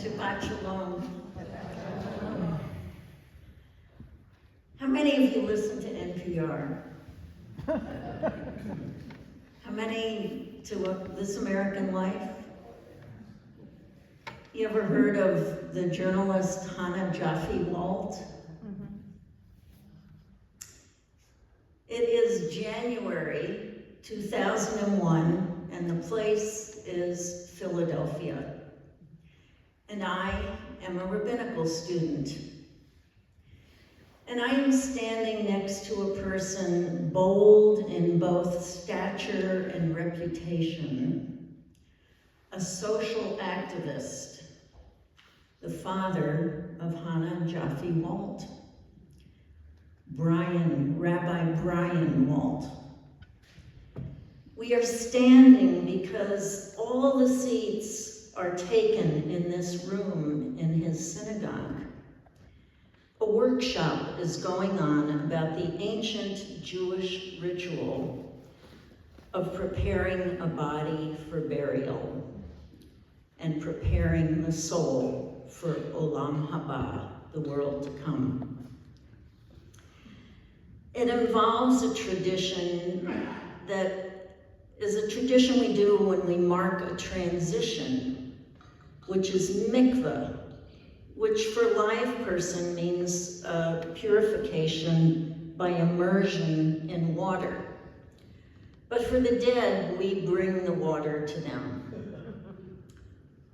Shabbat Shalom. How many of you listen to NPR? How many to This American Life? You ever heard of the journalist Hannah Jaffe-Walt? Mm-hmm. It is January 2001, and the place is Philadelphia. And I am a rabbinical student. And I am standing next to a person bold in both stature and reputation, a social activist, the father of Hannah Jaffe-Walt, Rabbi Brian Walt. We are standing because all the seats are taken in this room in his synagogue. A workshop is going on about the ancient Jewish ritual of preparing a body for burial and preparing the soul for Olam Haba, the world to come. It involves a tradition that is a tradition we do when we mark a transition, which is mikveh, which for a live person means purification by immersion in water. But for the dead, we bring the water to them.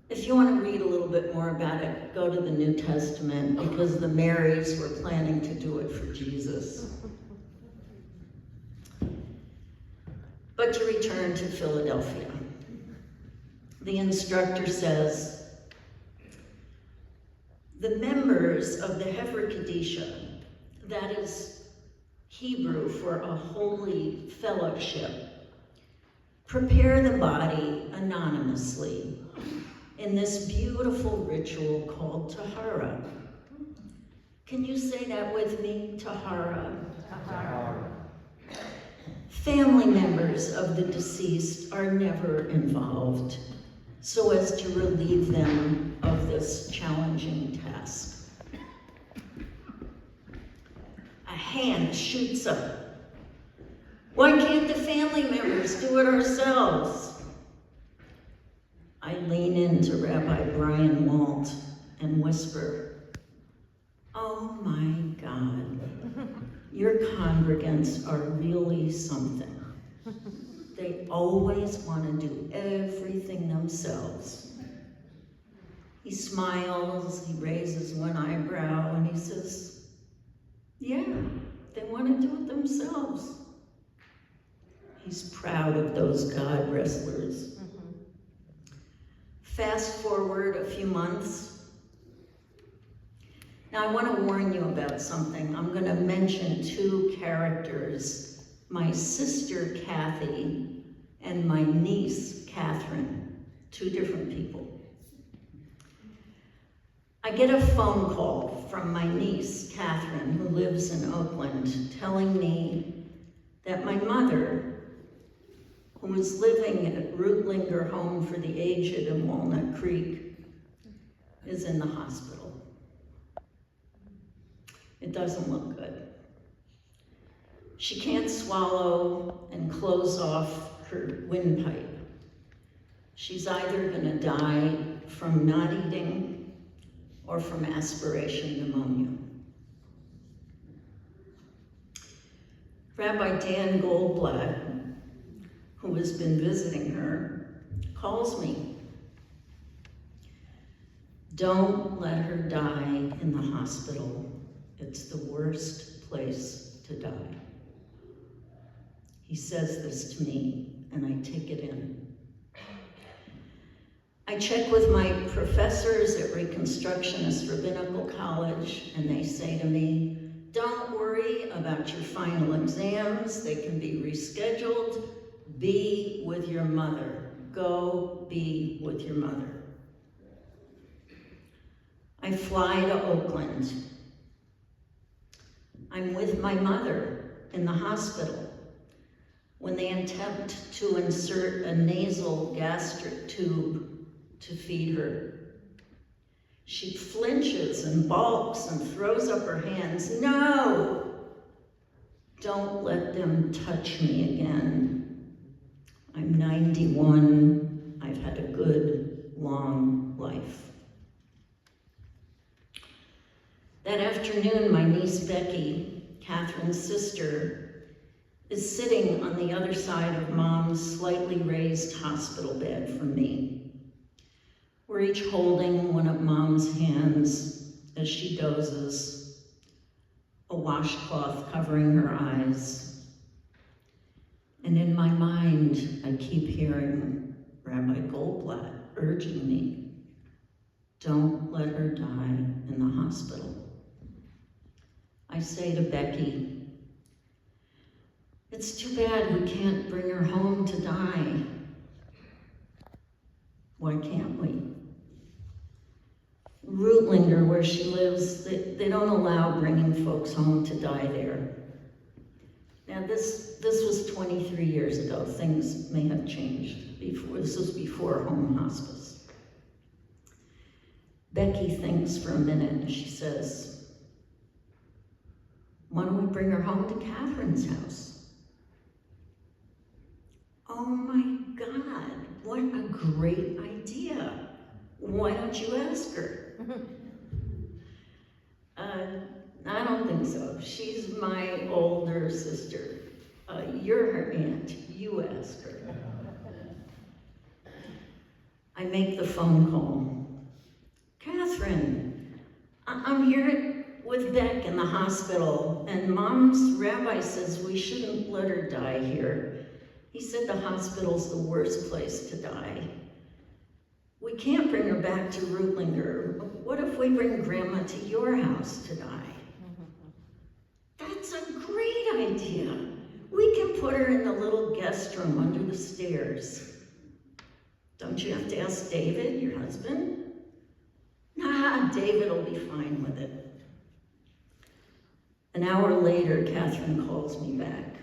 If you want to read a little bit more about it, go to the New Testament, because the Marys were planning to do it for Jesus. But to return to Philadelphia, the instructor says, the members of the Hefer Kadisha, that is Hebrew for a holy fellowship, prepare the body anonymously in this beautiful ritual called Taharah. Can you say that with me? Taharah. Taharah. Family members of the deceased are never involved, so as to relieve them of this challenging task. A hand shoots up. Why can't the family members do it ourselves? I lean into Rabbi Brian Walt and whisper, oh my God, your congregants are really something. They always want to do everything themselves. He smiles, he raises one eyebrow, and he says, yeah, they want to do it themselves. He's proud of those God wrestlers. Mm-hmm. Fast forward a few months. Now I want to warn you about something. I'm going to mention two characters, my sister Kathy and my niece Catherine, two different people. I get a phone call from my niece Catherine, who lives in Oakland, telling me that my mother, who is living at Rootlinger Home for the Aged in Walnut Creek, is in the hospital. It doesn't look good. She can't swallow and close off her windpipe. She's either going to die from not eating or from aspiration pneumonia. Rabbi Dan Goldblatt, who has been visiting her, calls me. Don't let her die in the hospital. It's the worst place to die. He says this to me, and I take it in. I check with my professors at Reconstructionist Rabbinical College, and they say to me, don't worry about your final exams. They can be rescheduled. Be with your mother. Go be with your mother. I fly to Oakland. I'm with my mother in the hospital when they attempt to insert a nasal gastric tube to feed her. She flinches and balks and throws up her hands. No! Don't let them touch me again. I'm 91. I've had a good, long life. That afternoon, my niece Becky, Catherine's sister, is sitting on the other side of Mom's slightly raised hospital bed from me. We're each holding one of Mom's hands as she dozes, a washcloth covering her eyes. And in my mind, I keep hearing Rabbi Goldblatt urging me, don't let her die in the hospital. I say to Becky, it's too bad we can't bring her home to die. Why can't we? Rutlinger, where she lives, they don't allow bringing folks home to die there. Now this was 23 years ago. Things may have changed before. This was before home hospice. Becky thinks for a minute and she says, why don't we bring her home to Catherine's house? Oh my God, what a great idea. Why don't you ask her? I don't think so. She's my older sister. You're her aunt. You ask her. I make the phone call. Catherine, I'm here with Beck in the hospital, and Mom's rabbi says we shouldn't let her die here. He said the hospital's the worst place to die. We can't bring her back to Rutlinger. What if we bring Grandma to your house to die? That's a great idea. We can put her in the little guest room under the stairs. Don't you have to ask David, your husband? Nah, David will be fine with it. An hour later, Catherine calls me back.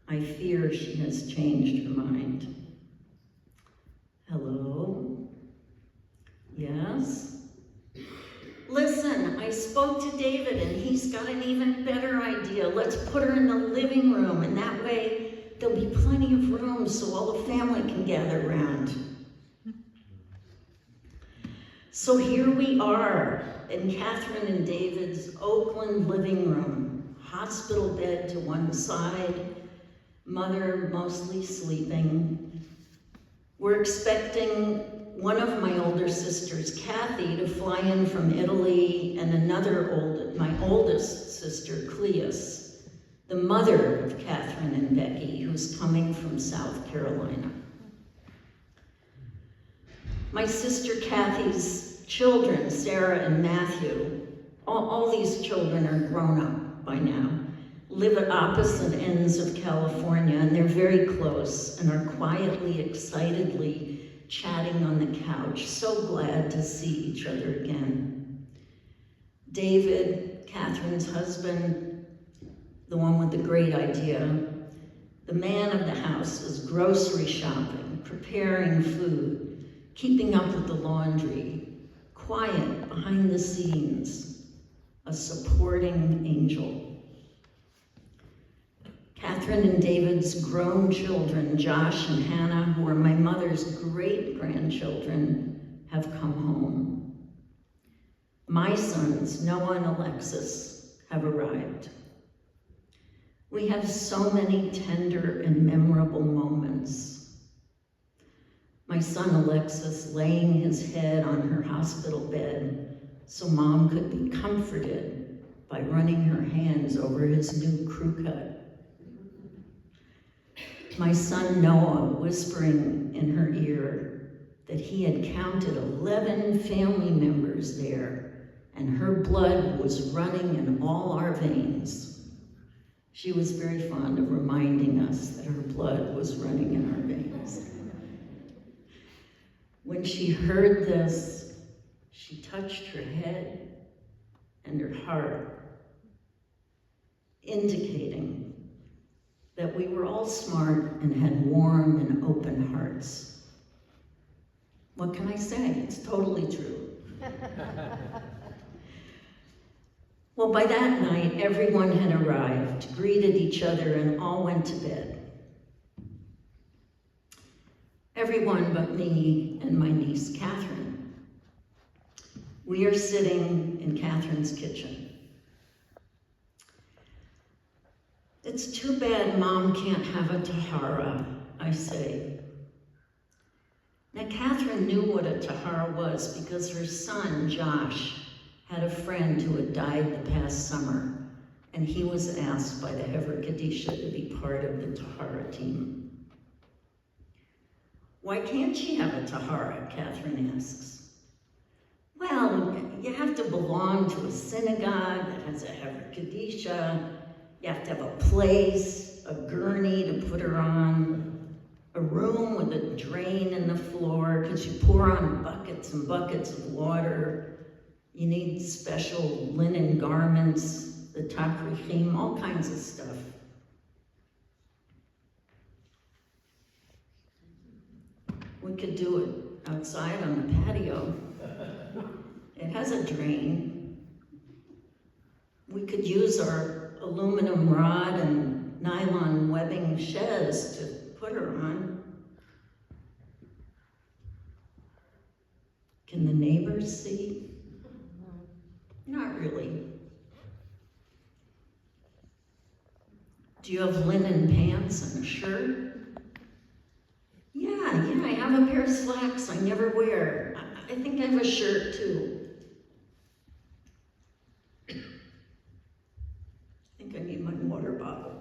I fear she has changed her mind. Hello? Yes? Listen, I spoke to David and he's got an even better idea. Let's put her in the living room, and that way there'll be plenty of room so all the family can gather around. So here we are in Catherine and David's Oakland living room, hospital bed to one side, mother mostly sleeping. We're expecting one of my older sisters, Kathy, to fly in from Italy, and my oldest sister, Cleus, the mother of Catherine and Becky, who's coming from South Carolina. My sister Kathy's children, Sarah and Matthew, all these children are grown up by now, live at opposite ends of California, and they're very close and are quietly, excitedly chatting on the couch, so glad to see each other again. David, Catherine's husband, the one with the great idea, the man of the house, is grocery shopping, preparing food, keeping up with the laundry, quiet behind the scenes, a supporting angel. Catherine and David's grown children, Josh and Hannah, who are my mother's great-grandchildren, have come home. My sons, Noah and Alexis, have arrived. We have so many tender and memorable moments. My son Alexis laying his head on her hospital bed so Mom could be comforted by running her hands over his new crew cut. My son Noah whispering in her ear that he had counted 11 family members there, and her blood was running in all our veins. She was very fond of reminding us that her blood was running in our veins. When she heard this, she touched her head and her heart, indicating that we were all smart and had warm and open hearts. What can I say? It's totally true. Well, by that night, everyone had arrived, greeted each other, and all went to bed. Everyone but me and my niece, Catherine. We are sitting in Catherine's kitchen. It's too bad Mom can't have a Taharah, I say. Now, Catherine knew what a Taharah was because her son, Josh, had a friend who had died the past summer, and he was asked by the Hever Kadisha to be part of the Taharah team. Why can't she have a Taharah, Catherine asks. Well, you have to belong to a synagogue that has a Hever Kadisha. You have to have a place, a gurney to put her on, a room with a drain in the floor, because you pour on buckets and buckets of water. You need special linen garments, the takrichim, all kinds of stuff. We could do it outside on the patio. It has a drain. We could use our aluminum rod and nylon webbing chaise to put her on. Can the neighbors see? Not really. Do you have linen pants and a shirt? Yeah, I have a pair of slacks I never wear. I think I have a shirt too. I think I need my water bottle.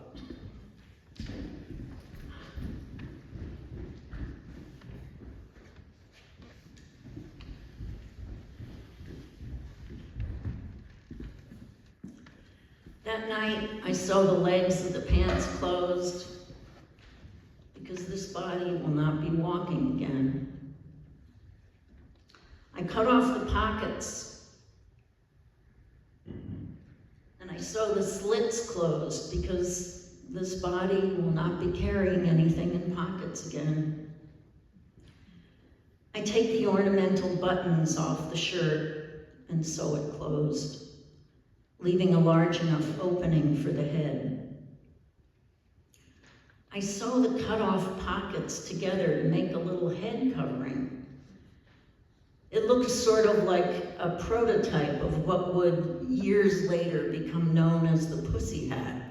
That night, I sew the legs of the pants closed because this body will not be walking again. I cut off the pockets and I sew the slits closed because this body will not be carrying anything in pockets again. I take the ornamental buttons off the shirt and sew it closed, leaving a large enough opening for the head. I sew the cut-off pockets together to make a little head covering. It looks sort of like a prototype of what would years later become known as the pussy hat.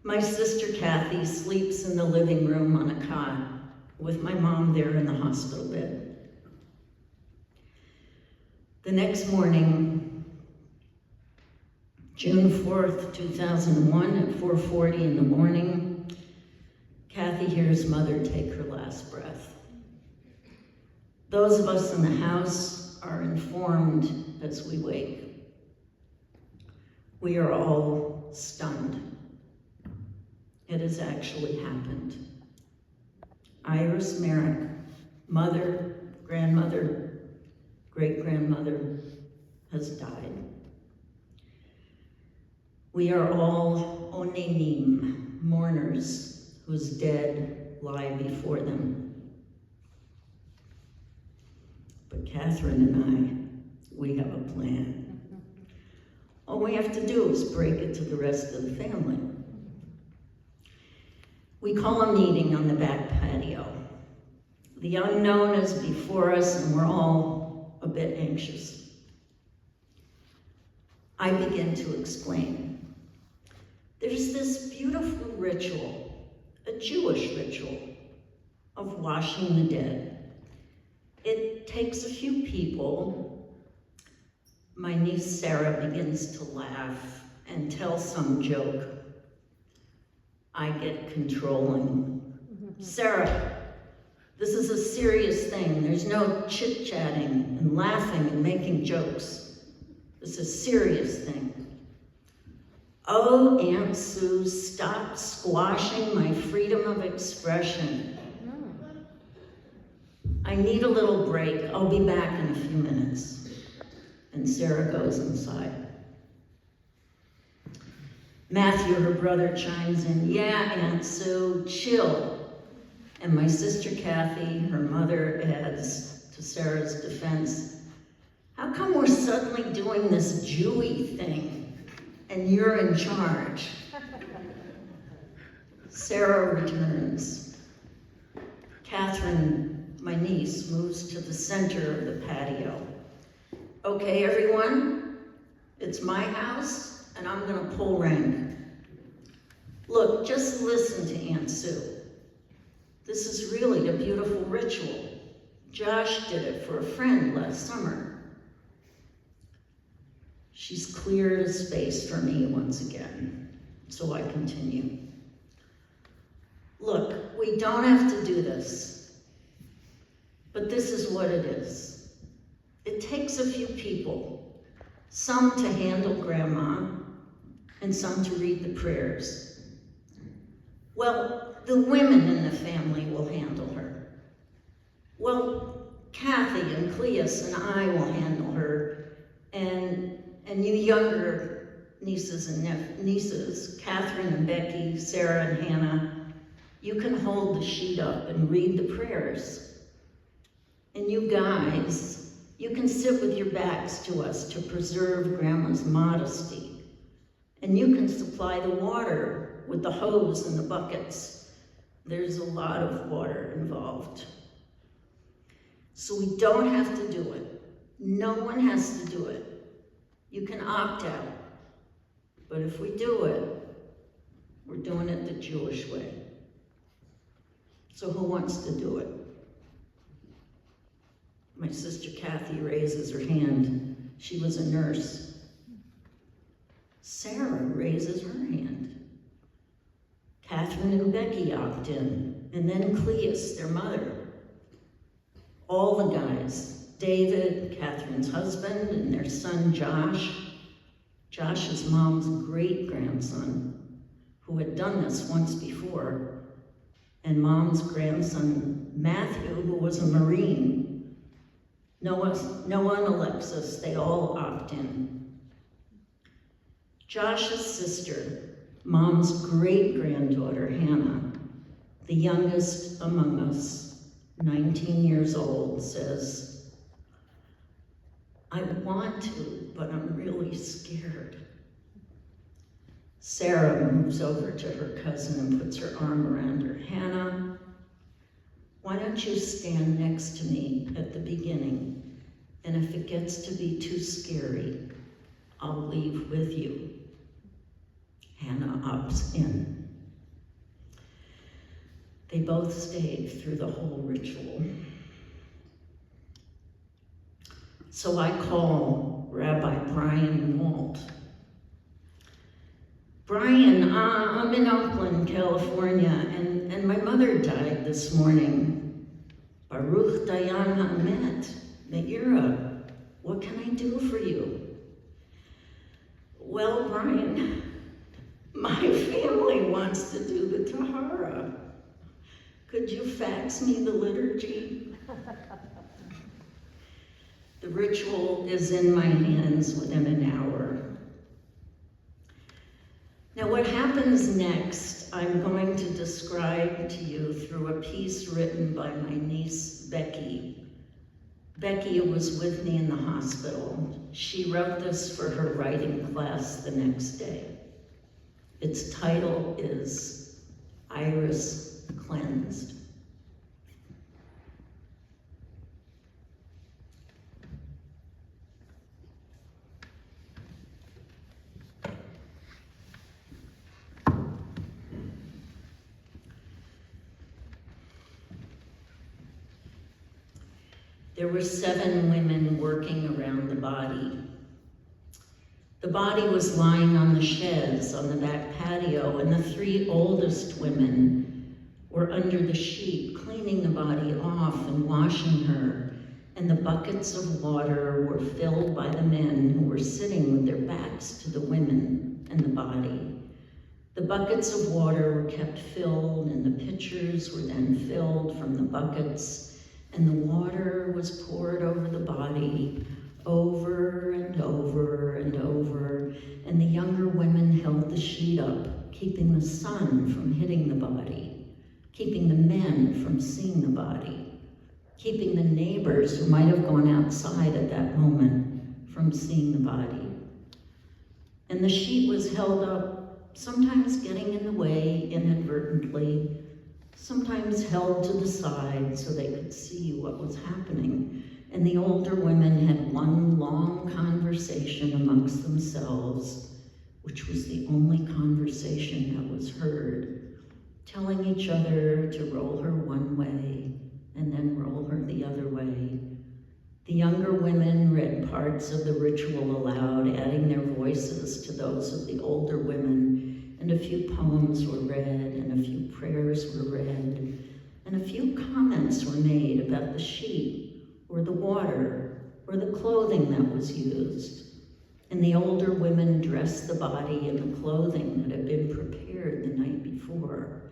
My sister Kathy sleeps in the living room on a cot with my mom there in the hospital bed. The next morning, June 4th, 2001, at 4:40 in the morning, Kathy hears Mother take her last breath. Those of us in the house are informed as we wake. We are all stunned. It has actually happened. Iris Merrick, mother, grandmother, great-grandmother, has died. We are all onenim, mourners whose dead lie before them. But Catherine and I, we have a plan. All we have to do is break it to the rest of the family. We call a meeting on the back patio. The unknown is before us and we're all a bit anxious. I begin to explain. There's this beautiful ritual, a Jewish ritual, of washing the dead. It takes a few people. My niece Sarah begins to laugh and tell some joke. I get controlling. Sarah, this is a serious thing. There's no chit-chatting and laughing and making jokes. This is a serious thing. Oh, Aunt Sue, stop squashing my freedom of expression. I need a little break. I'll be back in a few minutes. And Sarah goes inside. Matthew, her brother, chimes in. Yeah, Aunt Sue, chill. And my sister Kathy, her mother, adds to Sarah's defense, how come we're suddenly doing this Jewy thing and you're in charge? Sarah returns. Catherine, my niece, moves to the center of the patio. Okay, everyone, it's my house, and I'm gonna pull rank. Look, just listen to Aunt Sue. This is really a beautiful ritual. Josh did it for a friend last summer. She's cleared a space for me once again, so I continue. Look, we don't have to do this, but this is what it is. It takes a few people, some to handle Grandma, and some to read the prayers. Well, the women in the family will handle her. Well, Kathy and Cleus and I will handle her, and you younger nieces and nieces, Catherine and Becky, Sarah and Hannah, you can hold the sheet up and read the prayers. And you guys, you can sit with your backs to us to preserve Grandma's modesty. And you can supply the water with the hose and the buckets. There's a lot of water involved. So we don't have to do it. No one has to do it. You can opt out. But if we do it, we're doing it the Jewish way. So who wants to do it? My sister Kathy raises her hand. She was a nurse. Sarah raises her hand. Catherine and Becky opt in, and then Cleus, their mother. All the guys, David, Catherine's husband, and their son Josh, Josh's mom's great-grandson, who had done this once before, and Mom's grandson, Matthew, who was a Marine. Noah and Alexis, they all opt in. Josh's sister, Mom's great-granddaughter, Hannah, the youngest among us, 19 years old, says, I want to, but I'm really scared. Sarah moves over to her cousin and puts her arm around her. Hannah, why don't you stand next to me at the beginning, and if it gets to be too scary, I'll leave with you. Hannah opts in. They both stayed through the whole ritual. So I call Rabbi Brian Walt. Brian, I'm in Oakland, California, and my mother died this morning. Baruch Dayan Ha'emet, Me'ira, what can I do for you? Well, Brian, my family wants to do the Taharah. Could you fax me the liturgy? The ritual is in my hands within an hour. Now, what happens next, I'm going to describe to you through a piece written by my niece, Becky. Becky was with me in the hospital. She wrote this for her writing class the next day. Its title is Iris Cleansed. There were 7 women working around the body. The body was lying on the sheds on the back patio, and the 3 oldest women were under the sheet, cleaning the body off and washing her, and the buckets of water were filled by the men who were sitting with their backs to the women and the body. The buckets of water were kept filled, and the pitchers were then filled from the buckets, and the water was poured over the body, over and over and over, and the younger women held the sheet up, keeping the sun from hitting the body. keeping the men from seeing the body, keeping the neighbors who might have gone outside at that moment from seeing the body. And the sheet was held up, sometimes getting in the way inadvertently, sometimes held to the side so they could see what was happening. And the older women had one long conversation amongst themselves, which was the only conversation that was heard, telling each other to roll her one way and then roll her the other way. The younger women read parts of the ritual aloud, adding their voices to those of the older women, and a few poems were read, and a few prayers were read, and a few comments were made about the sheet, or the water, or the clothing that was used. And the older women dressed the body in the clothing that had been prepared the night before.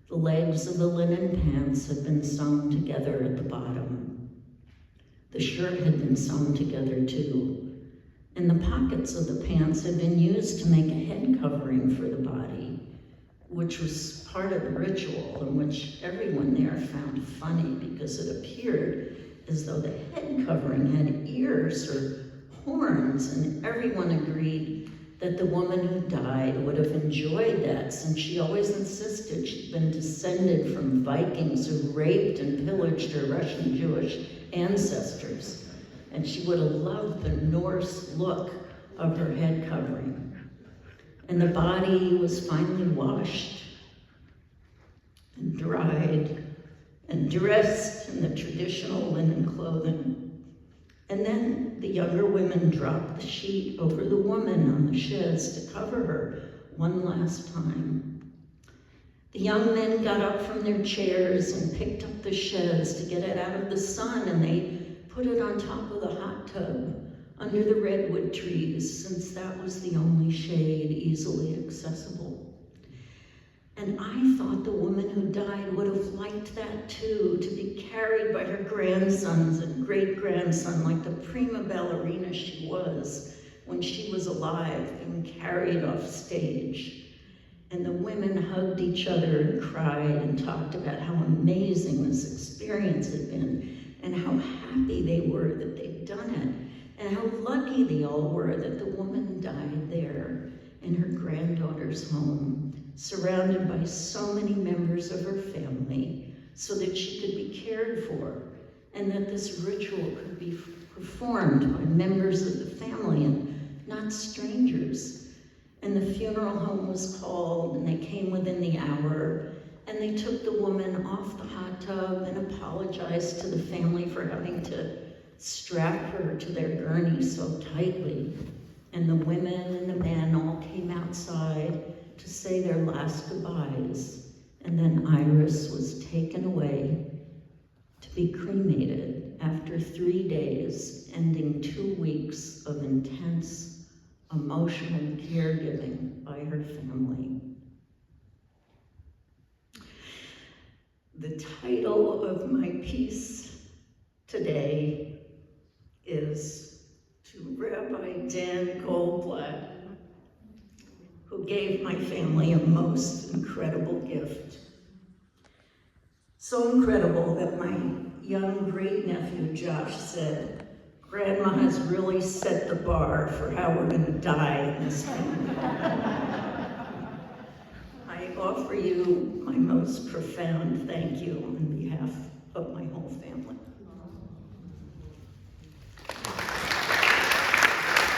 The legs of the linen pants had been sewn together at the bottom. The shirt had been sewn together too, and the pockets of the pants had been used to make a head covering for the body, which was part of the ritual and which everyone there found funny because it appeared as though the head covering had ears or horns, and everyone agreed that the woman who died would have enjoyed that, since she always insisted she'd been descended from Vikings who raped and pillaged her Russian Jewish ancestors, and she would have loved the Norse look of her head covering. And the body was finally washed and dried and dressed in the traditional linen clothing. And then the younger women dropped the sheet over the woman on the chaise to cover her one last time. The young men got up from their chairs and picked up the chaise to get it out of the sun, and they put it on top of the hot tub under the redwood trees, since that was the only shade easily accessible. And I thought the woman who died would have liked that too, to be carried by her grandsons and great-grandson like the prima ballerina she was when she was alive and carried off stage. And the women hugged each other and cried and talked about how amazing this experience had been and how happy they were that they'd done it and how lucky they all were that the woman died there in her granddaughter's home, surrounded by so many members of her family, so that she could be cared for, and that this ritual could be performed by members of the family and not strangers. And the funeral home was called, and they came within the hour, and they took the woman off the hot tub and apologized to the family for having to strap her to their gurney so tightly. And the women and the men all came outside to say their last goodbyes. And then Iris was taken away to be cremated after 3 days, ending 2 weeks of intense emotional caregiving by her family. The title of my piece today is to Rabbi Dan Goldblatt, who gave my family a most incredible gift. So incredible that my young great-nephew Josh said, "Grandma has really set the bar for how we're going to die in this family." I offer you my most profound thank you.